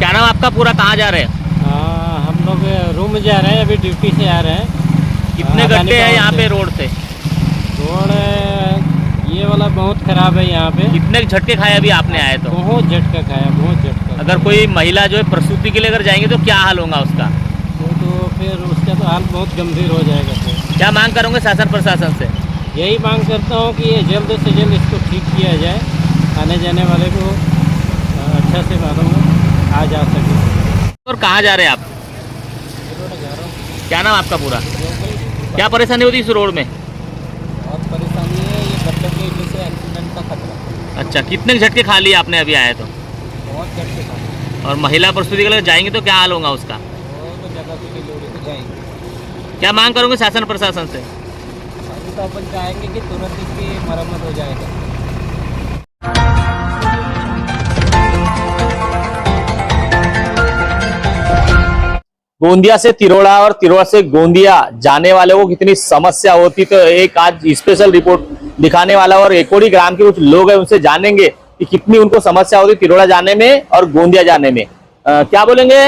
क्या नाम आपका पूरा, कहाँ जा रहे हैं? हम लोग रूम में जा रहे हैं, अभी ड्यूटी से आ रहे हैं। कितने गड्ढे हैं यहाँ पे रोड से? रोड ये वाला बहुत खराब है यहाँ पे। कितने झटके खाए अभी आपने आए तो? बहुत झटका खाया, बहुत झटका। अगर कोई महिला जो है प्रसूति के लिए अगर जाएंगे तो क्या हाल होगा उसका? तो फिर उसका तो हाल बहुत गंभीर हो जाएगा। फिर क्या मांग करोगे शासन प्रशासन से? यही मांग करता हूँ कि ये जल्द से जल्द इसको ठीक किया जाए, आने जाने वाले को अच्छा से मालूम आ जा सके। और कहाँ जा रहे हैं आप? क्या नाम आपका पूरा? क्या परेशानी होती है इस रोड में? बहुत परेशानी है, ये गड्ढे की वजह से एक्सीडेंट का खतरा। अच्छा, कितने झटके खा लिए आपने अभी आए तो? बहुत झटके खा। और महिला प्रसूति के लिए जाएंगे तो क्या हाल होगा उसका? वो तो जगह पे डिलीवरी तो जाएंगे। क्या मांग करोगे शासन प्रशासन से? अभी तो अपन चाहेंगे कि तुरंत इसकी मरम्मत हो जाएगा। गोंदिया से तिरोड़ा और तिरोड़ा से गोंदिया जाने वाले को कितनी समस्या होती, तो एक आज स्पेशल रिपोर्ट दिखाने वाला और एकोड़ी ग्राम के कुछ लोग हैं उनसे जानेंगे कि कितनी उनको समस्या होती तिरोड़ा जाने में और गोंदिया जाने में। क्या बोलेंगे?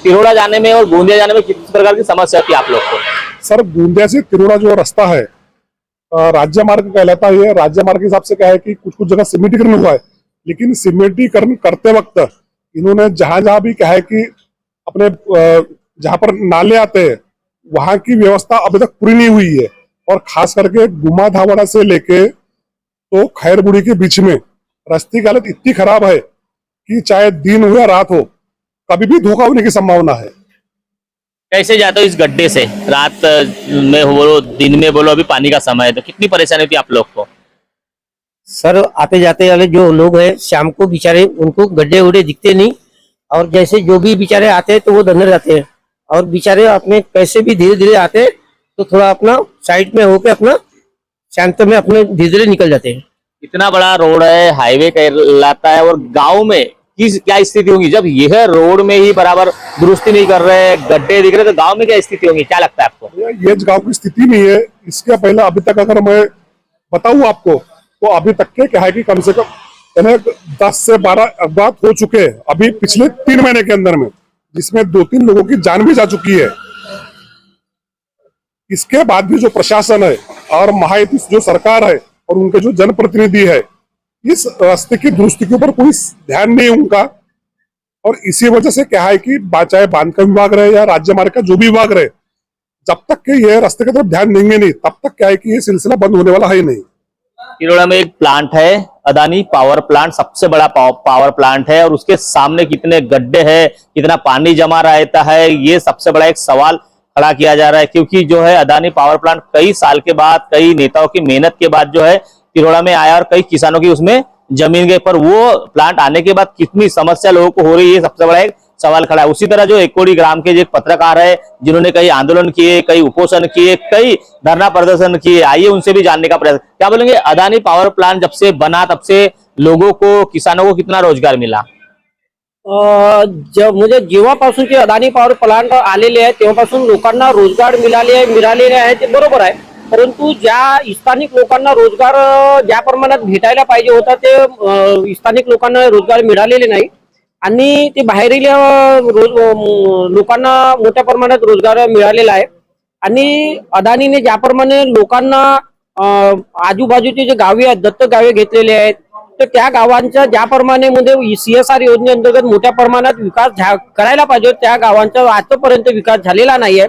तिरोड़ा जाने में और गोंदिया जाने में किस प्रकार की समस्या होती है आप लोग को? सर, गोंदिया से तिरोड़ा जो रास्ता है राज्य मार्ग कहलाता है। राज्य मार्ग के हिसाब से क्या है कि कुछ कुछ जगह सिमेंटीकरण हुआ है, लेकिन सिमेंटीकरण करते वक्त इन्होंने जहां जहां भी क्या है कि अपने जहां पर नाले आते हैं वहां की व्यवस्था अभी तक पूरी नहीं हुई है। और खास करके गुमा धावड़ा से लेके तो खैरबुड़ी के बीच में रास्ते की हालत इतनी खराब है कि चाहे दिन हो या रात हो कभी भी धोखा होने की संभावना है। कैसे जाते हो इस गड्ढे से? रात में बोलो, दिन में बोलो, अभी पानी का समय है तो कितनी परेशानी होती है आप लोग को? सर, आते जाते वाले जो लोग हैं शाम को बेचारे उनको गड्ढे उड्ढे दिखते नहीं, और जैसे जो भी बेचारे आते हैं तो वो अंदर जाते हैं, और बेचारे अपने कैसे भी धीरे धीरे आते हैं तो थोड़ा अपना साइड में होके अपना शांत में अपने धीरे धीरे निकल जाते हैं। इतना बड़ा रोड है, हाईवे कहलाता है, और गांव में क्या स्थिति होगी जब यह रोड में ही बराबर दुरुस्ती नहीं कर रहे, गड्ढे दिख रहे, तो गांव में क्या स्थिति होगी? क्या लगता है आपको? ये गांव की स्थिति नहीं है। इसके पहले अभी तक अगर मैं बताऊं आपको तो अभी तक के क्या है कि कम से कम 10 से 12 अपघात हो चुके हैं अभी पिछले 3 महीने के अंदर में, जिसमें 2-3 लोगों की जान भी जा चुकी है। इसके बाद भी जो प्रशासन है और महायुति जो सरकार है और उनके जो जनप्रतिनिधि है, इस रास्ते की दुरुस्ती के ऊपर कोई ध्यान नहीं उनका। और इसी वजह से क्या है कि चाहे बांध का विभाग रहे या राज्य मार्ग का जो भी विभाग रहे, जब तक के ये रास्ते की तरफ ध्यान देंगे नहीं तब तक क्या है कि ये सिलसिला बंद होने वाला है ही नहीं। तिरोड़ा में एक प्लांट है, अदानी पावर प्लांट, सबसे बड़ा पावर प्लांट है, और उसके सामने कितने गड्ढे हैं, कितना पानी जमा रहता है, ये सबसे बड़ा एक सवाल खड़ा किया जा रहा है। क्योंकि जो है अदानी पावर प्लांट कई साल के बाद, कई नेताओं की मेहनत के बाद जो है तिरोड़ा में आया, और कई किसानों की उसमें जमीन गई, पर वो प्लांट आने के बाद कितनी समस्या लोगों को हो रही है, सबसे बड़ा एक सवाल खड़ा है। उसी तरह जो एकोड़ी ग्राम के जो एक पत्रकार है जिन्होंने कई आंदोलन किए, कई उपोषण किए, कई धरना प्रदर्शन किए, आइए उनसे भी जानने का प्रयास। क्या बोलेंगे? अदानी पावर प्लांट जब से बना तब से लोगों को, किसानों को कितना रोजगार मिला? म्हणजे जेव्हापासून ते अदानी पॉवर प्लांट आलेले आहे तेव्हापासून लोकांना रोजगार मिळालेले आहे ते बरोबर आहे, परंतु ज्या स्थानिक लोकांना रोजगार ज्या प्रमाणात भेटायला पाहिजे होता ते स्थानिक लोकांना रोजगार मिळालेले नाही, आणि ते बाहेरील लोकांना मोठ्या प्रमाणात रोजगार मिळालेला आहे। आणि अदानीने ज्याप्रमाणे लोकांना आजूबाजूचे जे गावे आहेत, दत्तक गावे घेतलेले आहेत, तर त्या गावांच्या ज्याप्रमाणे मध्ये CSR योजनेअंतर्गत मोठ्या प्रमाणात विकास करायला पाहिजे त्या गावांचा आजपर्यंत विकास झालेला नाहीये।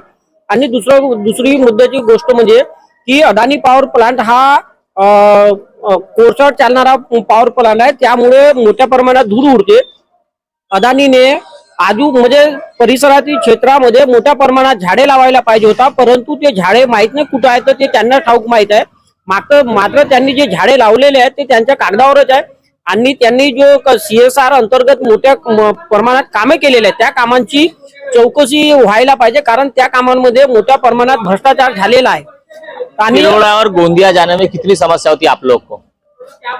आणि दुसरी मुद्द्याची गोष्ट म्हणजे की अदानी पॉवर प्लांट हा कोळशावर चालणारा पॉवर प्लांट आहे, त्यामुळे मोठ्या प्रमाणात धूर उडते। अदानीने म्हणजे परिसरातील क्षेत्रामध्ये मोठ्या प्रमाणात झाडे लावायला पाहिजे होता, परंतु ते झाडे माहित नाही कुठे आहेत ते त्यांना ठाऊक माहित आहे। मात्र त्यांनी जे झाडे लावलेले आहेत ते त्यांच्या कागदावरच आहे, आणि त्यांनी जो CSR अंतर्गत मोठ्या प्रमाणात कामे केलेले आहेत त्या कामांची चौकशी व्हायला पाहिजे, कारण त्या कामांमध्ये मोठ्या प्रमाणात भ्रष्टाचार झालेला आहे। आणि तिरोड़ा और गोंदिया जाने में कितनी समस्या होती है आप लोग को?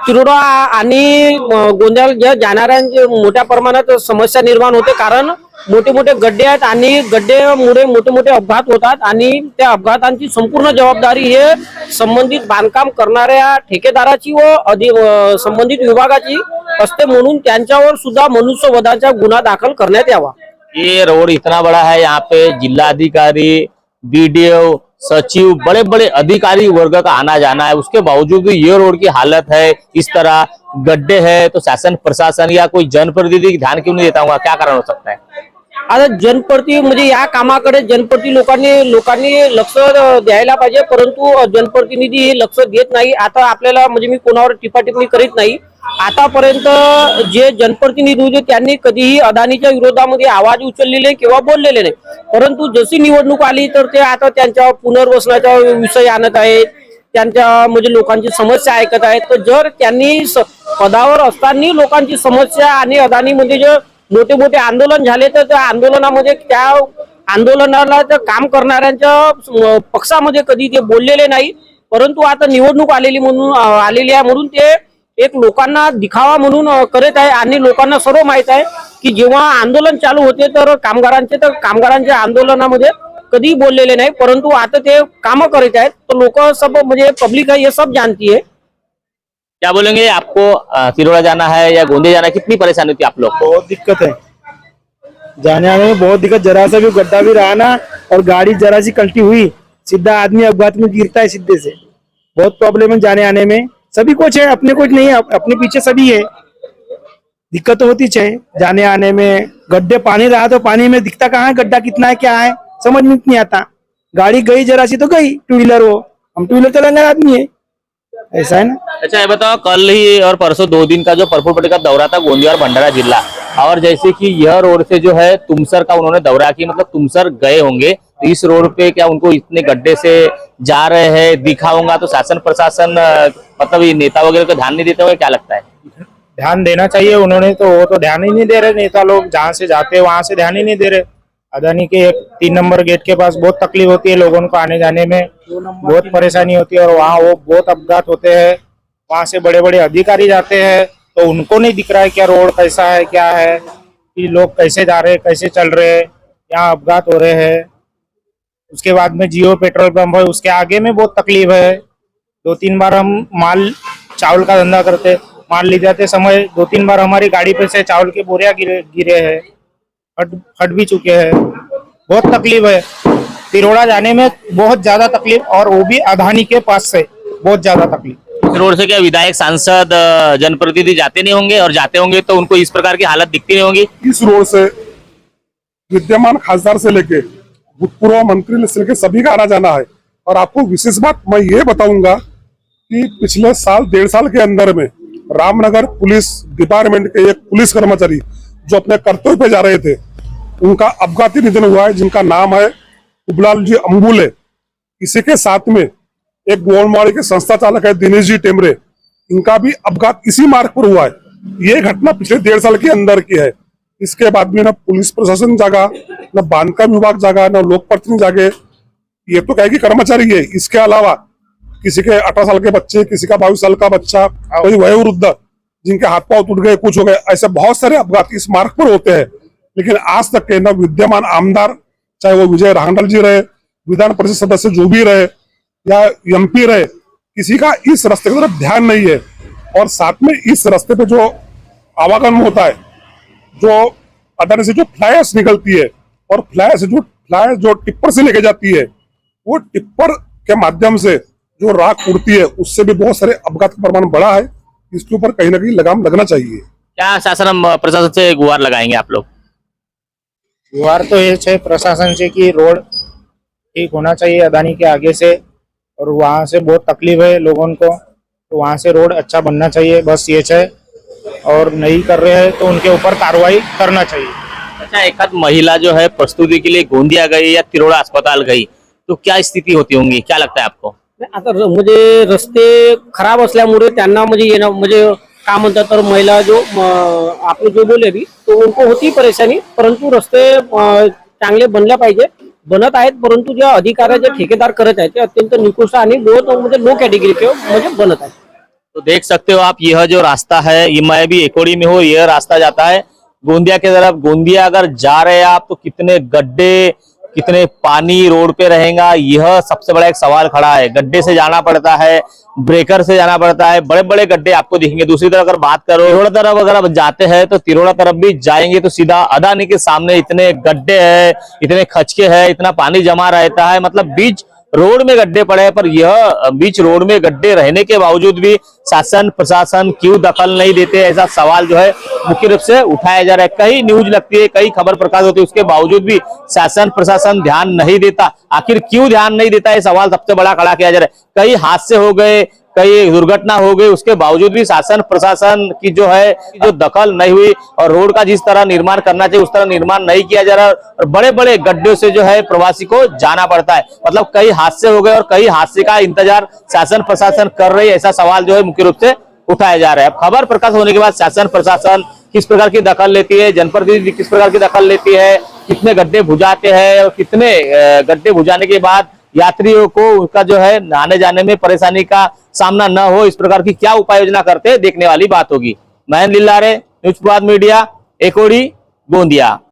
तिरोड़ा आणि गोंदिया जाणाऱ्यांची मोठ्या प्रमाणात समस्या निर्माण होते, कारण मोठे मोठे गड्डे आहेत आणि गड्डेमुळे मोठे मोठे अपघात होतात आणि त्या अपघातांची संपूर्ण जबाबदारी हे संबंधित बांधकाम करणाऱ्या ठेकेदाराची व संबंधित विभागाची असते, म्हणून त्यांच्यावर सुद्धा मनुष्यवधाचा गुन्हा दाखल करण्यात यावा। ये रोड इतना बड़ा है, यहाँ पे जिलाधिकारी, बीडीओ, सचिव, बड़े बड़े अधिकारी वर्ग का आना जाना है, उसके बावजूद भी ये रोड की हालत है इस तरह, गड्ढे है, तो शासन प्रशासन या कोई जनप्रतिनिधि ध्यान क्यों नहीं देता होगा? क्या कारण हो सकता है? आता जनप्रति म्हणजे या कामाकडे जनप्रति लोकांनी लक्ष द्यायला पाहिजे, परंतु जनप्रतिनिधी हे लक्ष देत नाही। आता आपल्याला म्हणजे मी कोणावर टिप्पणी करीत नाही, आतापर्यंत जे जनप्रतिनिधी होते त्यांनी कधीही अदानीच्या विरोधामध्ये आवाज उचललेले किंवा बोललेले नाही, परंतु जशी निवडणूक आली तर ते आता त्यांच्या पुनर्वसनाचा विषय आणत आहेत, त्यांच्या म्हणजे लोकांची समस्या ऐकत आहेत। तर जर त्यांनी पदावर असताना लोकांची समस्या आणि अदानीमध्ये जे मोठे मोठे आंदोलन झाले तर त्या आंदोलनामध्ये त्या आंदोलनाला काम करणाऱ्यांच्या पक्षामध्ये कधी ते बोललेले नाही, परंतु आता निवडणूक आलेली आहे म्हणून ते एक लोकांना दिखावा म्हणून करत आहे आणि लोकांना सर्व माहित आहे की जेव्हा आंदोलन चालू होते तर कामगारांच्या आंदोलनामध्ये कधी बोललेले नाही, परंतु आता ते काम करत आहेत। तो लोक सब म्हणजे पब्लिक है ये सब जानती है। क्या बोलेंगे? आपको तिरोड़ा जाना है या गोंदिया जाना है, कितनी परेशानी होती है आप लोग को? बहुत दिक्कत है, जाने आने में बहुत दिक्कत। जरा सा भी गड्ढा भी रहा ना और गाड़ी जरा सी कल्टी हुई, सीधा आदमी अपघात में गिरता है सीधे से। बहुत प्रॉब्लम है जाने आने में, सभी कुछ है, अपने कुछ नहीं है, अपने पीछे सभी है। दिक्कत होती है जाने आने में। गड्ढे पानी रहा तो पानी में दिखता कहाँ है गड्ढा कितना है क्या है, समझ में नहीं आता। गाड़ी गई जरा सी तो गई, टू व्हीलर हो, हम टू व्हीलर चलाने आदमी है, ऐसा है ना। अच्छा ये बताओ, कल ही और परसों 2 दिन का जो परपुर का दौरा था गोंदिया और भंडारा जिला, और जैसे कि यह रोड से जो है तुमसर का उन्होंने दौरा किया, मतलब तुमसर गए होंगे, तो इस रोड पे क्या उनको इतने गड्ढे से जा रहे हैं दिखा होगा, तो शासन प्रशासन मतलब ये नेता वगैरह को ध्यान नहीं देते हुए, क्या लगता है? ध्यान देना चाहिए उन्होंने, तो वो तो ध्यान ही नहीं दे रहे नेता लोग, जहाँ से जाते हैं वहां से ध्यान ही नहीं दे रहे। अदानी के 3 नंबर गेट के पास बहुत तकलीफ होती है लोगों को आने जाने में, बहुत परेशानी होती है, और वहाँ वो बहुत अपघात होते हैं। वहां से बड़े बड़े अधिकारी जाते हैं तो उनको नहीं दिख रहा है क्या रोड कैसा है क्या है, कि लोग कैसे जा रहे हैं कैसे चल रहे हैं, यहाँ अपघात हो रहे हैं। उसके बाद में जियो पेट्रोल पंप है, उसके आगे में बहुत तकलीफ है। 2-3 बार हम चावल का धंधा करते, माल ले जाते समय 2-3 बार हमारी गाड़ी पे से चावल के बोरिया गिरे हैं, फट भी चुके हैं। बहुत तकलीफ है तिरोड़ा जाने में, बहुत ज्यादा तकलीफ, और वो भी अदानी के पास से बहुत ज्यादा तकलीफ। इस रोड से क्या विधायक, सांसद, जनप्रतिनिधि जाते नहीं होंगे, और जाते होंगे तो उनको इस प्रकार की हालत दिखती नहीं होगी? इस रोड से विद्यमान खासदार से लेके भूतपूर्व मंत्री से लेके सभी का आना जाना है। और आपको विशेष बात मैं ये बताऊंगा कि पिछले साल 1.5 साल के अंदर में रामनगर पुलिस डिपार्टमेंट के एक पुलिस कर्मचारी जो अपने कर्तव्य पे जा रहे थे, उनका अपघाती निधन हुआ है, जिनका नाम है उबलाल जी अंबुले। इसी के साथ में एक गोलमाड़ी के संस्था चालक है दिनेश जी टेमरे, इनका भी अपघात इसी मार्ग पर हुआ है। ये घटना पिछले 1.5 साल के अंदर की है। इसके बाद में न पुलिस प्रशासन जागा, न बांधकाम विभाग जागा, न लोक प्रतिनिधि जागे। ये तो क्या कि कर्मचारी है, इसके अलावा किसी के 18 साल के बच्चे, किसी का 22 साल का बच्चा, कोई वयोवृद्ध जिनके हाथ पांव टूट गए, कुछ हो गए, ऐसे बहुत सारे अपघात इस मार्ग पर होते हैं। लेकिन आज तक के न विद्यमान आमदार, चाहे वो विजय रांडल जी रहे, विधान परिषद सदस्य जो भी रहे या एमपी रहे, किसी का इस रास्ते की तरफ ध्यान नहीं है। और साथ में इस रास्ते पे जो आवागमन होता है, जो अदानी से जो फ्लाइस निकलती है और फ्लाइस जो टिप्पर से लेके जाती है, वो टिप्पर के माध्यम से जो राख उड़ती है, उससे भी बहुत सारे अपघात का प्रमाण बढ़ा है। इसके ऊपर कहीं ना कहीं लगाम लगना चाहिए। क्या शासन प्रशासन से गुहार लगाएंगे आप लोग? गुहार तो ये है प्रशासन से कि रोड ठीक होना चाहिए अदानी के आगे से, और वहाँ से बहुत तकलीफ है लोगों को, तो वहाँ से रोड अच्छा बनना चाहिए, बस ये है। और नहीं कर रहे हैं तो उनके ऊपर कार्रवाई करना चाहिए। अच्छा, एक आध महिला जो है प्रस्तुति के लिए गोंदिया गई या तिरोड़ा अस्पताल गई, तो क्या स्थिती होती होंगी, क्या लगता है आपको? आता म्हणजे रस्ते खराब असल्यामुळे त्यांना म्हणजे येणं म्हणजे काय म्हणतात तर महिला जो आपण जो बोले भी तो उनको होती परेशानी, परंतु रस्ते चांगले बनले पाहिजे, बनत आहेत, परंतु जे अधिकारी जे ठेकेदार करत आहेत ते अत्यंत निकृष्ट आणि बहुत म्हणजे लो कैटेगरी के म्हणजे बनत आहेत। तो देख सकते हो आप, यह जो रास्ता है, ये मैं भी एकोड़ी में हूँ, यह रास्ता जाता है गोंदिया की तरफ। गोंदिया अगर जा रहे हैं आप तो कितने गड्ढे, कितने पानी रोड पे रहेगा, यह सबसे बड़ा एक सवाल खड़ा है। गड्ढे से जाना पड़ता है, ब्रेकर से जाना पड़ता है, बड़े बड़े गड्ढे आपको दिखेंगे। दूसरी तरफ अगर बात करो तिरोड़ा तरफ, अगर आप जाते हैं तो तिरोड़ा तरफ भी जाएंगे तो सीधा अदानी के सामने इतने गड्ढे हैं, इतने खचके हैं, इतना पानी जमा रहता है, मतलब बीच रोड में गड्ढे पड़े हैं। पर यह बीच रोड में गड्ढे रहने के बावजूद भी शासन प्रशासन क्यों दखल नहीं देते, ऐसा सवाल जो है मुख्य रूप से उठाया जा रहा है। कई न्यूज लगती है, कई खबर प्रकाश होती है, उसके बावजूद भी शासन प्रशासन ध्यान नहीं देता। आखिर क्यों ध्यान नहीं देता, ये सवाल सबसे बड़ा खड़ा किया जा रहा है। कई हादसे हो गए, कई दुर्घटना हो गई, उसके बावजूद भी शासन प्रशासन की जो है जो दखल नहीं हुई और रोड का जिस तरह निर्माण करना चाहिए उस तरह निर्माण नहीं किया जा रहा और बड़े बड़े गड्ढों से जो है प्रवासी को जाना पड़ता है। मतलब कई हादसे हो गए और कई हादसे का इंतजार शासन प्रशासन कर रही है, ऐसा सवाल जो है मुख्य रूप से उठाया जा रहा है। अब खबर प्रकाश होने के बाद शासन प्रशासन किस प्रकार की दखल लेती है, जनप्रतिनिधि किस प्रकार की दखल लेती है, कितने गड्ढे बुझाते हैं और कितने गड्ढे बुझाने के बाद यात्रियों को उसका जो है आने जाने में परेशानी का सामना न हो, इस प्रकार की क्या उपाय योजना करते हैं, देखने वाली बात होगी। महेंद्र लिल्लारे, न्यूज प्रभात मीडिया, एकोड़ी, गोंदिया।